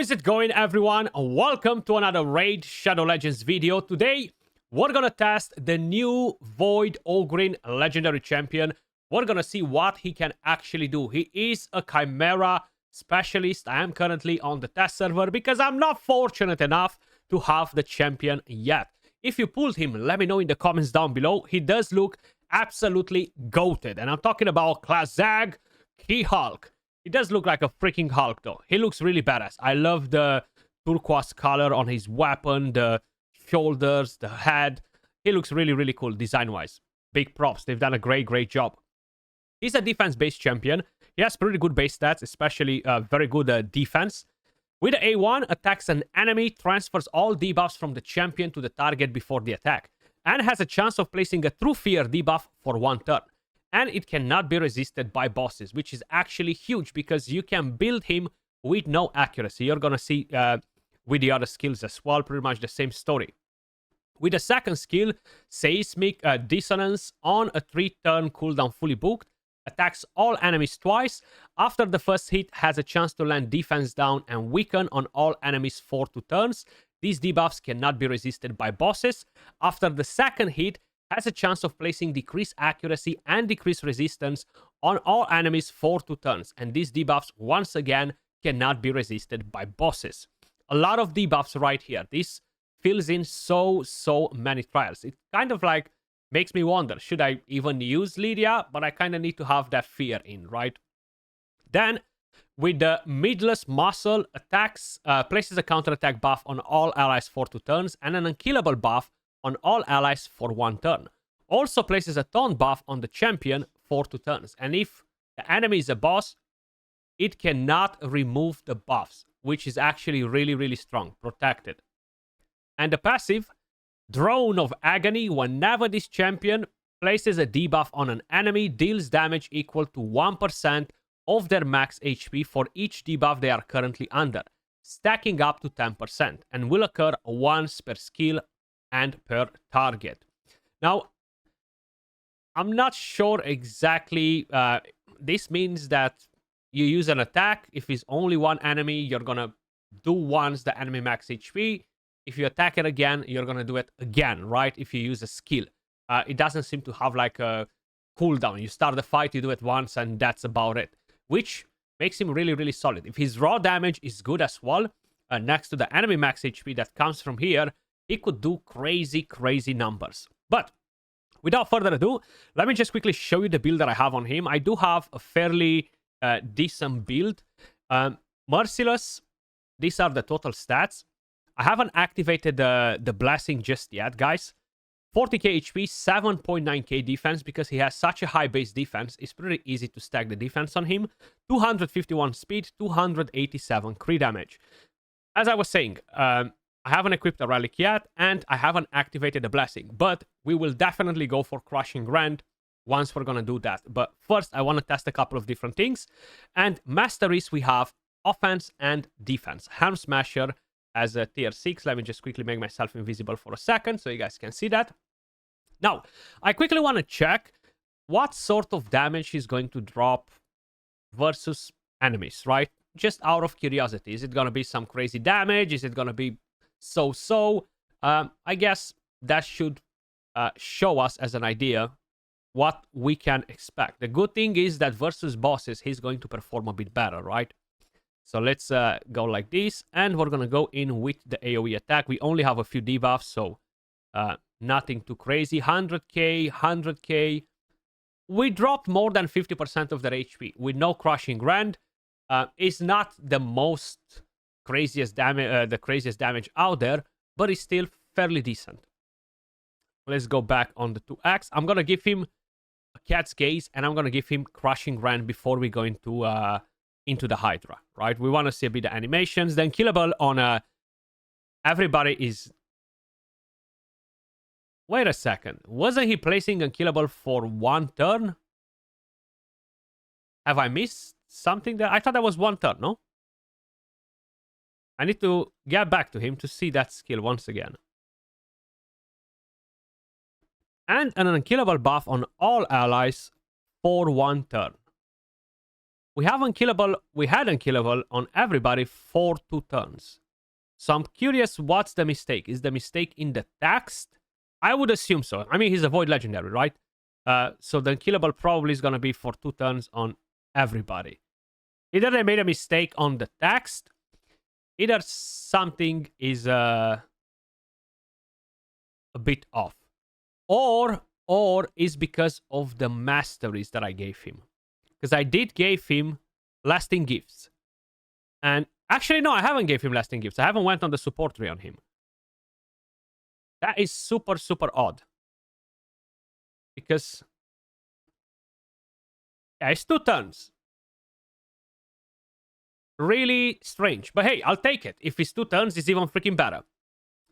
is it going, everyone? Welcome to another Raid Shadow Legends video. Today, we're gonna test the new Void Ogryn legendary champion. We're gonna see what he can actually do. He is a Chimera specialist. I am currently on the test server because I'm not fortunate enough to have the champion yet. If you pulled him, let me know in the comments down below. He does look absolutely goated. And I'm talking about Klaazag Keyhulk. He does look like a freaking Hulk, though. He looks really badass. I love the turquoise color on his weapon, the shoulders, the head. He looks really, really cool design-wise. Big props. They've done a great job. He's a defense-based champion. He has pretty good base stats, especially very good defense. With the A1, attacks an enemy, transfers all debuffs from the champion to the target before the attack, and has a chance of placing a True Fear debuff for 1 turn. And it cannot be resisted by bosses, which is actually huge because you can build him with no accuracy. You're going to see with the other skills as well, pretty much the same story. With the second skill, Seismic Dissonance, on a 3-turn cooldown fully booked, attacks all enemies twice. After the first hit, has a chance to land defense down and weaken on all enemies for 2 turns. These debuffs cannot be resisted by bosses. After the second hit, has a chance of placing decreased accuracy and decreased resistance on all enemies for 2 turns. And these debuffs, once again, cannot be resisted by bosses. A lot of debuffs right here. This fills in so many trials. It kind of like makes me wonder, should I even use Lydia? But I kind of need to have that fear in, right? Then, with the Midless Muscle, attacks, places a counterattack buff on all allies for 2 turns and an unkillable buff on all allies for 1 turn. Also places a taunt buff on the champion for 2 turns. And if the enemy is a boss, it cannot remove the buffs, which is actually really strong, protected. And the passive, Drone of Agony, whenever this champion places a debuff on an enemy, deals damage equal to 1% of their max HP for each debuff they are currently under, stacking up to 10%, and will occur once per skill and per target. Now, I'm not sure exactly. This means that you use an attack. If it's only one enemy, you're gonna do once the enemy max HP. If you attack it again, you're gonna do it again, right? If you use a skill. It doesn't seem to have like a cooldown. You start the fight, you do it once, and that's about it. Which makes him really solid. If his raw damage is good as well, next to the enemy max HP that comes from here, he could do crazy numbers. But without further ado, let me just quickly show you the build that I have on him. I do have a fairly decent build. Merciless, these are the total stats. I haven't activated the Blessing just yet, guys. 40k HP, 7.9k defense, because he has such a high base defense. It's pretty easy to stack the defense on him. 251 speed, 287 crit damage. As I was saying, I haven't equipped a relic yet, and I haven't activated the blessing, but we will definitely go for Crushing Rend once we're gonna do that. But first, I want to test a couple of different things. And masteries, we have offense and defense. Helm Smasher as a tier 6. Let me just quickly make myself invisible for a second so you guys can see that. Now, I quickly want to check what sort of damage he's going to drop versus enemies, right? Just out of curiosity. Is it gonna be some crazy damage? Is it gonna be so? I guess that should show us as an idea what we can expect. The good thing is that versus bosses, he's going to perform a bit better, right? So let's go like this, and we're gonna go in with the AoE attack. We only have a few debuffs, so nothing too crazy. 100k. We dropped more than 50% of their HP with no Crushing Rend. It's not the most craziest damage out there, but it's still fairly decent. Let's go back on the 2x. I'm gonna give him a Cat's Gaze, and I'm gonna give him Crushing Rend before we go into the Hydra, right? We want to see a bit of animations. Then killable on everybody is. Wait a second, wasn't he placing unkillable for 1 turn? Have I missed something there? I thought that was 1 turn, no? I need to get back to him to see that skill once again. And an unkillable buff on all allies for 1 turn. We have unkillable. We had unkillable on everybody for 2 turns. So I'm curious, what's the mistake? Is the mistake in the text? I would assume so. I mean, he's a void legendary, right? So the unkillable probably is gonna be for 2 turns on everybody. Either they made a mistake on the text, either something is a bit off, or is because of the masteries that I gave him. Because I did give him lasting gifts, and actually no, I haven't gave him lasting gifts. I haven't went on the support tree on him. That is super odd, because yeah, it's 2 turns. Really strange, but hey, I'll take it. If it's 2 turns, it's even freaking better.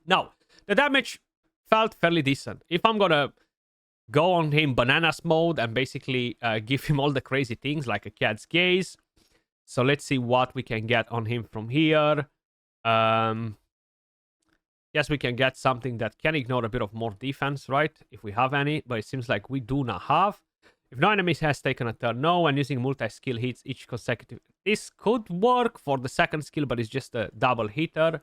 Now, the damage felt fairly decent. If I'm gonna go on him bananas mode and basically give him all the crazy things like a cat's gaze. So let's see what we can get on him from here. Yes, we can get something that can ignore a bit of more defense, right? If we have any, but it seems like we do not have. If no enemy has taken a turn, no, and using multi-skill hits each consecutive. This could work for the second skill, but it's just a double hitter.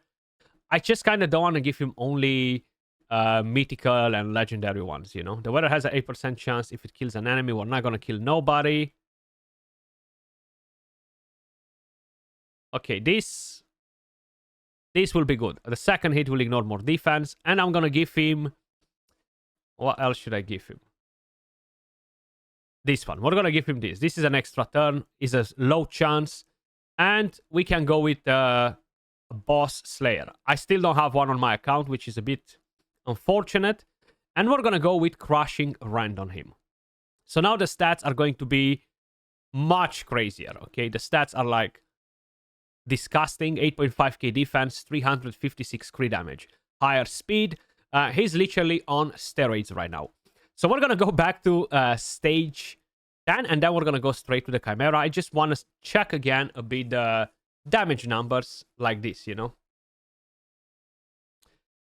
I just kind of don't want to give him only mythical and legendary ones, you know? The weather has an 8% chance if it kills an enemy. We're not going to kill nobody. Okay, this will be good. The second hit will ignore more defense. And I'm going to give him... What else should I give him? This one. We're going to give him this. This is an extra turn. It's a low chance. And we can go with Boss Slayer. I still don't have one on my account, which is a bit unfortunate. And we're going to go with Crushing Rend on him. So now the stats are going to be much crazier, okay? The stats are like disgusting. 8.5k defense, 356 crit damage. Higher speed. He's literally on steroids right now. So we're going to go back to stage 10, and then we're going to go straight to the Chimera. I just want to check again a bit the damage numbers like this, you know?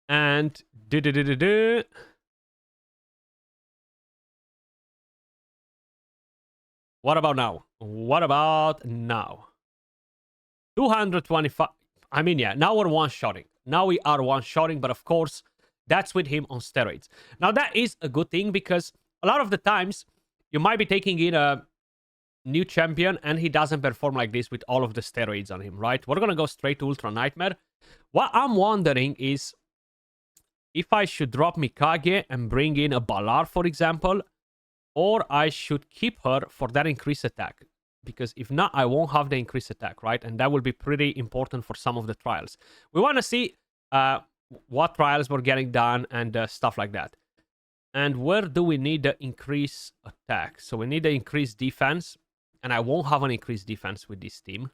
And... What about now? What about now? 225... I mean, yeah, now we're one-shotting. Now we are one-shotting, but of course... That's with him on steroids. Now, that is a good thing because a lot of the times you might be taking in a new champion and he doesn't perform like this with all of the steroids on him, right? We're going to go straight to Ultra Nightmare. What I'm wondering is if I should drop Mikage and bring in a Balar, for example, or I should keep her for that increased attack. Because if not, I won't have the increased attack, right? And that will be pretty important for some of the trials. We want to see... what trials were getting done and stuff like that. And where do we need the increased attack? So we need the increased defense. And I won't have an increased defense with this team.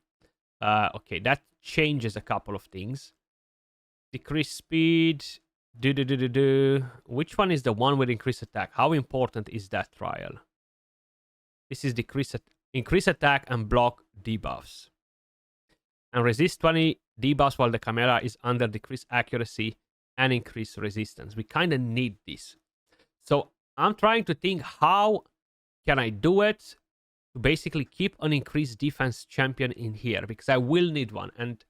Okay, that changes a couple of things. Decreased speed. Which one is the one with increased attack? How important is that trial? This is increased attack and block debuffs. And resist 20 debuffs while the Chimera is under decreased accuracy and increased resistance. We kind of need this. So I'm trying to think, how can I do it to basically keep an increased defense champion in here? Because I will need one. And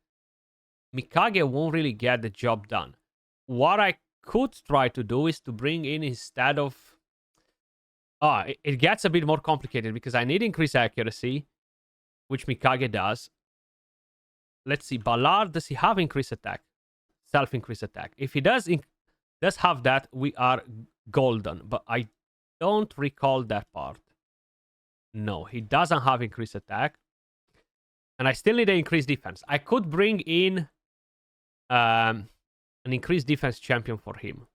Mikage won't really get the job done. What I could try to do is to bring in, instead of... it gets a bit more complicated because I need increased accuracy, which Mikage does. Let's see, Ballard, does he have increased attack? Self-increased attack. If he does have that, we are golden. But I don't recall that part. No, he doesn't have increased attack. And I still need an increased defense. I could bring in an increased defense champion for him.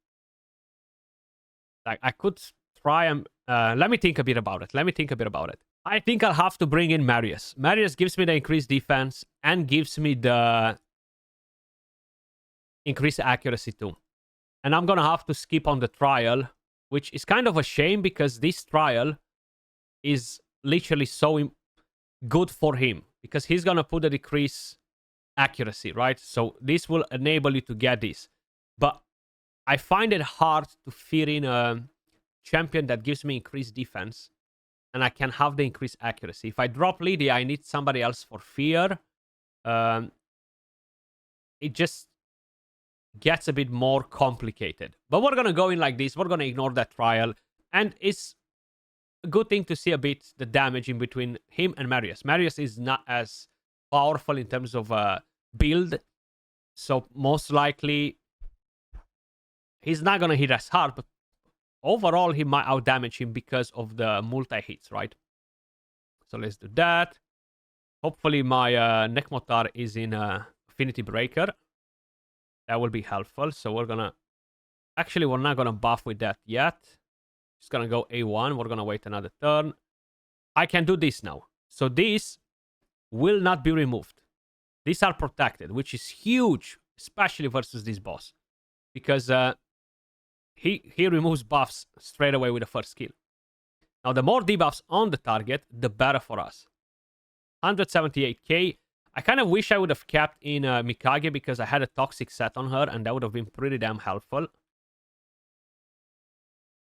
Like, I could try and... let me think a bit about it. I think I'll have to bring in Marius. Marius gives me the increased defense and gives me the increased accuracy too. And I'm going to have to skip on the trial, which is kind of a shame because this trial is literally so good for him because he's going to put the decreased accuracy, right? So this will enable you to get this. But I find it hard to fit in a champion that gives me increased defense and I can have the increased accuracy. If I drop Lydia, I need somebody else for fear. It just gets a bit more complicated. But we're going to go in like this. We're going to ignore that trial. And it's a good thing to see a bit the damage in between him and Marius. Marius is not as powerful in terms of build. So most likely, he's not going to hit as hard. But overall, he might outdamage him because of the multi-hits, right? So let's do that. Hopefully, my Nekmotar is in Affinity Breaker. That will be helpful. So we're going to... Actually, we're not going to buff with that yet. Just going to go A1. We're going to wait another turn. I can do this now. So this will not be removed. These are protected, which is huge, especially versus this boss. Because he removes buffs straight away with the first skill. Now, the more debuffs on the target, the better for us. 178k. I kind of wish I would have kept in Mikage because I had a toxic set on her and that would have been pretty damn helpful.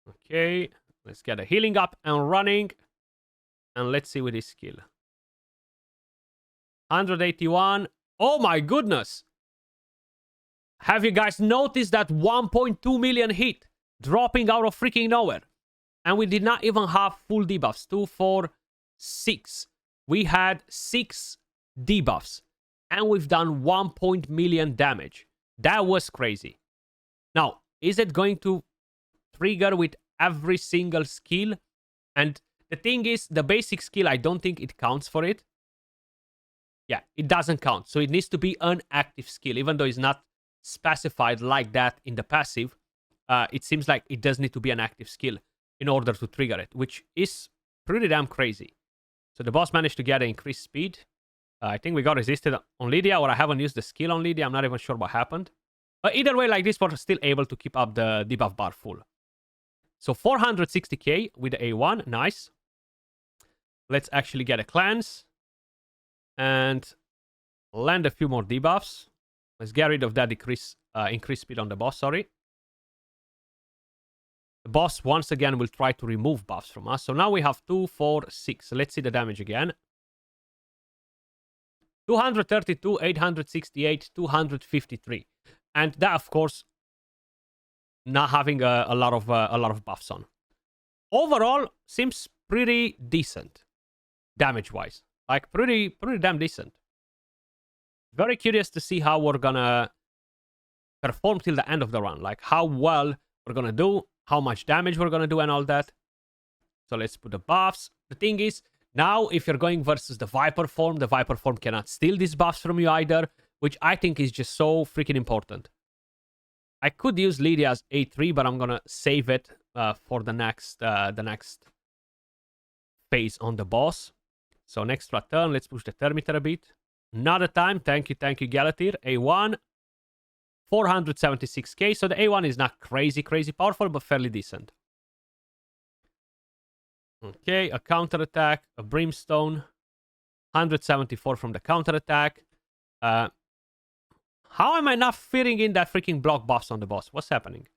Okay, let's get a healing up and running. And let's see with his skill. 181. Oh my goodness! Have you guys noticed that 1.2 million hit dropping out of freaking nowhere? And we did not even have full debuffs. 2, 4, 6. We had 6 debuffs. And we've done 1 million damage. That was crazy. Now, is it going to trigger with every single skill? And the thing is, the basic skill, I don't think it counts for it. Yeah, it doesn't count. So it needs to be an active skill. Even though it's not specified like that in the passive, it seems like it does need to be an active skill in order to trigger it, which is pretty damn crazy. So the boss managed to get an increased speed. I think we got resisted on Lydia, or I haven't used the skill on Lydia. I'm not even sure what happened. But either way, like this, we're still able to keep up the debuff bar full. So 460k with the A1. Nice. Let's actually get a cleanse. And land a few more debuffs. Let's get rid of that increased speed on the boss, sorry. The boss, once again, will try to remove buffs from us. So now we have 2, 4, 6. Let's see the damage again. 232, 868, 253. And that, of course, not having a lot of buffs on. Overall, seems pretty decent, damage-wise. Like, pretty damn decent. Very curious to see how we're gonna perform till the end of the run. Like, how well we're gonna do, how much damage we're gonna do, and all that. So let's put the buffs. The thing is, now if you're going versus the Viper form cannot steal these buffs from you either, which I think is just so freaking important. I could use Lydia's A3, but I'm gonna save it for the next phase on the boss. So next turn, let's push the thermometer a bit. Another time, thank you, Galatir. A1, 476k. So the A1 is not crazy powerful, but fairly decent. Okay, a counterattack, a brimstone, 174 from the counterattack. How am I not fitting in that freaking block buffs on the boss? What's happening?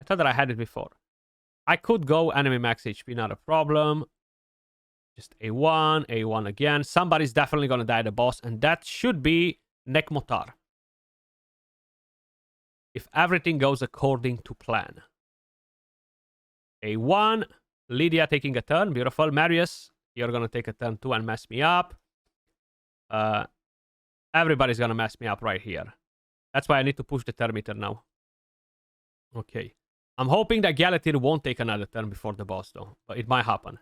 I thought that I had it before. I could go enemy max HP, not a problem. Just A1, A1 again. Somebody's definitely going to die the boss, and that should be Nekmotar. If everything goes according to plan. A1, Lydia taking a turn. Beautiful. Marius, you're going to take a turn too and mess me up. Everybody's going to mess me up right here. That's why I need to push the thermometer now. Okay. I'm hoping that Galatir won't take another turn before the boss, though. But it might happen.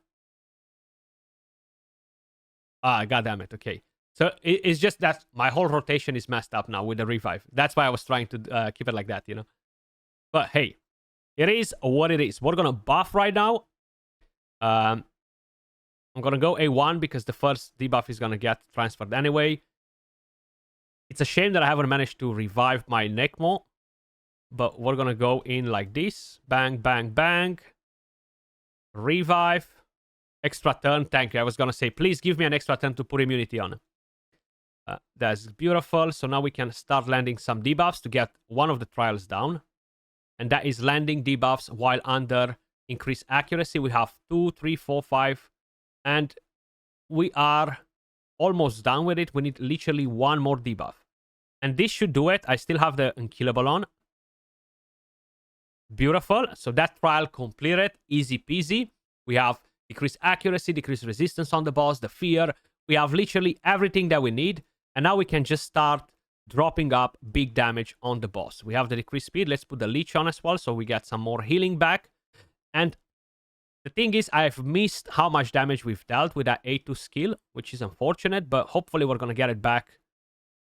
Ah, goddammit. Okay. So it's just that my whole rotation is messed up now with the revive. That's why I was trying to keep it like that, you know. But hey, it is what it is. We're going to buff right now. I'm going to go A1 because the first debuff is going to get transferred anyway. It's a shame that I haven't managed to revive my Nekmo. But we're going to go in like this. Bang, bang, bang. Revive. Extra turn. Thank you. I was going to say, please give me an extra turn to put immunity on. That's beautiful. So now we can start landing some debuffs to get one of the trials down. And that is landing debuffs while under increased accuracy. We have 2, 3, 4, 5, And we are almost done with it. We need literally one more debuff. And this should do it. I still have the unkillable on. Beautiful. So that trial completed. Easy peasy. We have decreased accuracy, decreased resistance on the boss, the fear. We have literally everything that we need. And now we can just start dropping up big damage on the boss. We have the decreased speed. Let's put the leech on as well so we get some more healing back. And the thing is, I've missed how much damage we've dealt with that A2 skill, which is unfortunate, but hopefully we're going to get it back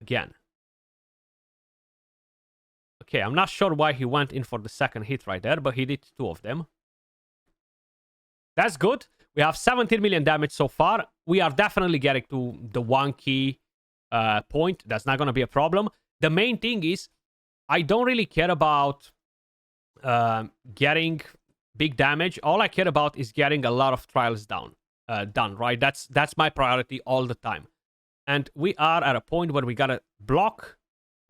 again. Okay, I'm not sure why he went in for the second hit right there, but he did 2 of them. That's good. We have 17 million damage so far. We are definitely getting to the 1 key point. That's not going to be a problem. The main thing is, I don't really care about getting big damage. All I care about is getting a lot of trials done, right? That's my priority all the time. And we are at a point where we gotta block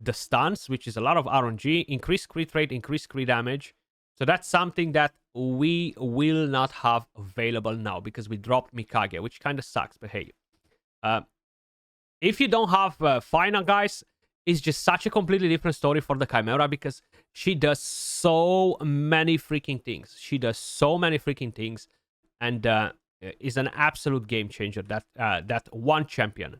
the stuns, which is a lot of RNG, increase crit rate, increase crit damage. So that's something that we will not have available now because we dropped Mikage, which kind of sucks, but hey. If you don't have Final, guys, it's just such a completely different story for the Chimera because she does so many freaking things. She does so many freaking things and is an absolute game changer, that one champion.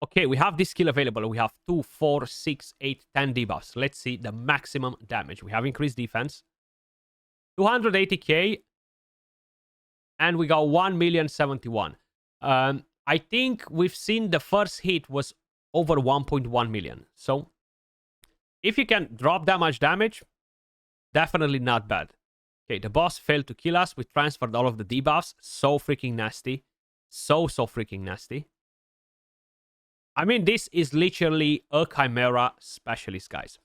Okay, we have this skill available. We have 2, 4, 6, 8, 10 debuffs. Let's see the maximum damage. We have increased defense. 280k. And we got 1,071,000. I think we've seen the first hit was over 1.1 million. So if you can drop that much damage, definitely not bad. Okay, the boss failed to kill us. We transferred all of the debuffs. So freaking nasty. So freaking nasty. I mean, this is literally a Chimera specialist, guys.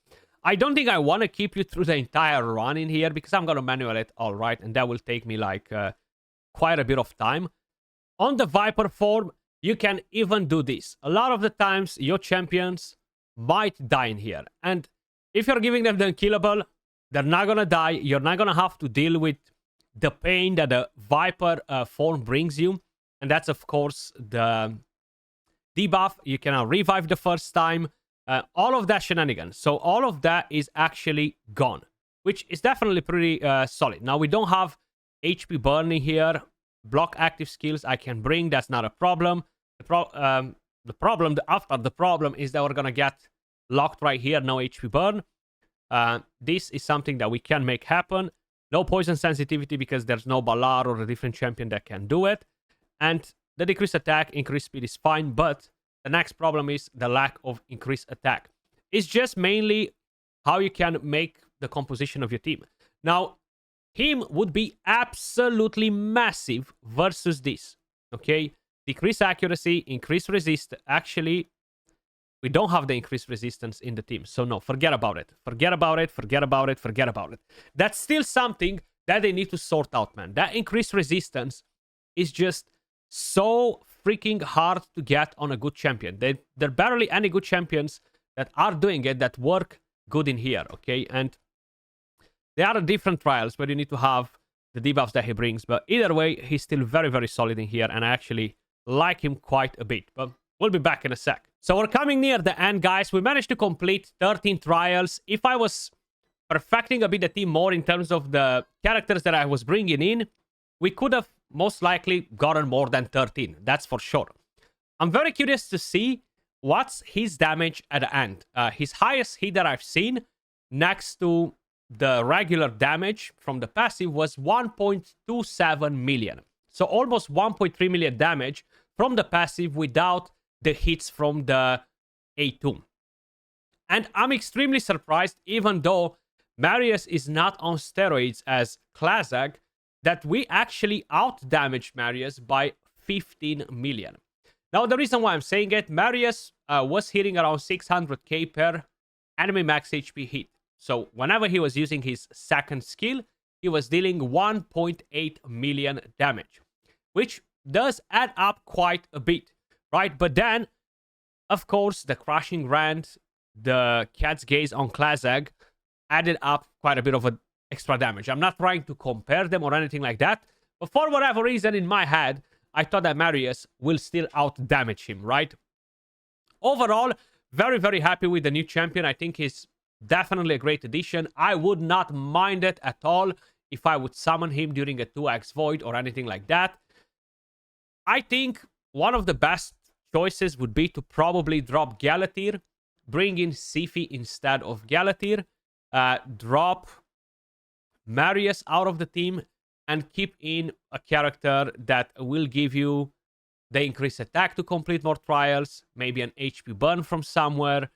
I don't think I want to keep you through the entire run in here because I'm going to manual it all right. And that will take me like quite a bit of time. On the Viper form, you can even do this. A lot of the times, your champions might die in here. And if you're giving them the unkillable, they're not going to die. You're not going to have to deal with the pain that the Viper form brings you. And that's, of course, the debuff. You cannot revive the first time. All of that shenanigans. So all of that is actually gone, which is definitely pretty solid. Now, we don't have HP burning here. Block active skills I can bring. That's not a problem. The problem is that we're going to get locked right here. No HP burn. This is something that we can make happen. No poison sensitivity because there's no Ballard or a different champion that can do it. And the decreased attack, increased speed is fine. But the next problem is the lack of increased attack. It's just mainly how you can make the composition of your team. Now, him would be absolutely massive versus this. Okay? Decrease accuracy, increase resist. Actually, we don't have the increased resistance in the team. So no, forget about it. Forget about it. Forget about it. Forget about it. That's still something that they need to sort out, man. That increased resistance is just so freaking hard to get on a good champion. There are barely any good champions that are doing it that work good in here, okay? And there are different trials where you need to have the debuffs that he brings. But either way, he's still very, very solid in here. And I actually like him quite a bit. But we'll be back in a sec. So we're coming near the end, guys. We managed to complete 13 trials. If I was perfecting a bit the team more in terms of the characters that I was bringing in, we could have most likely gotten more than 13. That's for sure. I'm very curious to see what's his damage at the end. His highest hit that I've seen next to the regular damage from the passive was 1.27 million. So almost 1.3 million damage from the passive without the hits from the A2. And I'm extremely surprised, even though Marius is not on steroids as Klaazag, that we actually out-damaged Marius by 15 million. Now, the reason why I'm saying it, Marius was hitting around 600k per enemy max HP hit. So whenever he was using his second skill, he was dealing 1.8 million damage, which does add up quite a bit, right? But then, of course, the Crushing Rant, the Cat's Gaze on Klaazag added up quite a bit of extra damage. I'm not trying to compare them or anything like that, but for whatever reason in my head, I thought that Marius will still out-damage him, right? Overall, very, very happy with the new champion. I think he's definitely a great addition. I would not mind it at all if I would summon him during a 2x Void or anything like that. I think one of the best choices would be to probably drop Galatir, bring in Sifi instead of Galatir, drop Marius out of the team, and keep in a character that will give you the increased attack to complete more trials, maybe an HP burn from somewhere.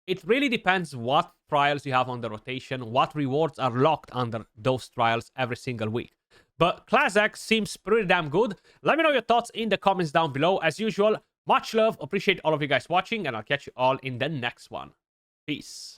It really depends what trials you have on the rotation, what rewards are locked under those trials every single week. But Klaazag seems pretty damn good. Let me know your thoughts in the comments down below. As usual, much love. Appreciate all of you guys watching, and I'll catch you all in the next one. Peace.